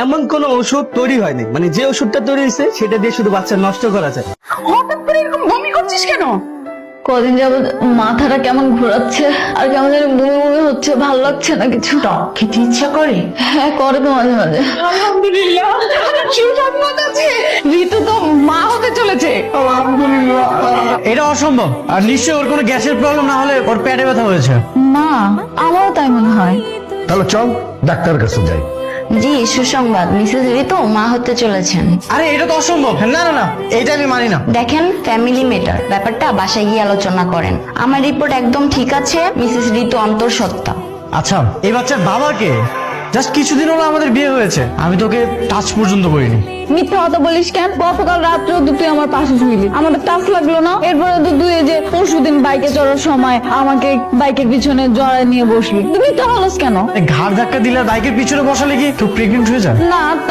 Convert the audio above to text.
এমন কোন ওষুধ তৈরি হয়নি, মানে যে ওষুধটা তৈরি হয়েছে সেটা দিয়ে শুধু বাচ্চা নষ্ট করা যায়। হঠাৎ করে এরকম বমি করছিস কেন? কদিন যাবত মাথাটা কেমন ঘোরাচ্ছে আর কেমন যেন বমি বমি হচ্ছে, ভালো লাগছে না কিছু। টক খেতে ইচ্ছা করে? হ্যাঁ করে তো মাঝে মাঝে। আলহামদুলিল্লাহ, সুসংবাদ আছে, ঋতু তো মা হতে চলেছে। এটা অসম্ভব। আর নিশ্চয়ই ওর কোনো গ্যাসের প্রবলেম না হলে ওর পেটে ব্যথা হয়েছে। না, আমারও তাই মনে হয়। তাহলে চল ডাক্তারের কাছে যাই। জি সুসংবাদ, মিসেস ঋতু মা হতে চলেছেন। আরে এটা তো অসম্ভব। না না না, এইটা আমি মানি না। দেখেন, ফ্যামিলি ম্যাটার, ব্যাপারটা বাসায় গিয়ে আলোচনা করেন। আমার রিপোর্ট একদম ঠিক আছে, মিসেস ঋতু অন্তঃসত্ত্বা। আচ্ছা, এই বাচ্চার বাবা কে? জাস্ট কিছুদিন হলো আমাদের বিয়ে হয়েছে, আমি তোকে টাচ পর্যন্ত করিনি। মিথ্যা কথা বলিস কেন? গতকাল রাত্রেও তো তুই আমার পাশে শুইলি, আমাদের টাফ লাগলো না? এরপরে তো তুই এই যে পরশুদিন বাইকে চড়ার সময় আমাকে বাইকের পিছনে জড়ায় নিয়ে বসলি, তুই মিথ্যা বলিস কেন? ঘাড় ধাক্কা দিলে আর বাইকের পিছনে বসালে কি কেউ প্রেগনেন্ট হয়ে যায়? না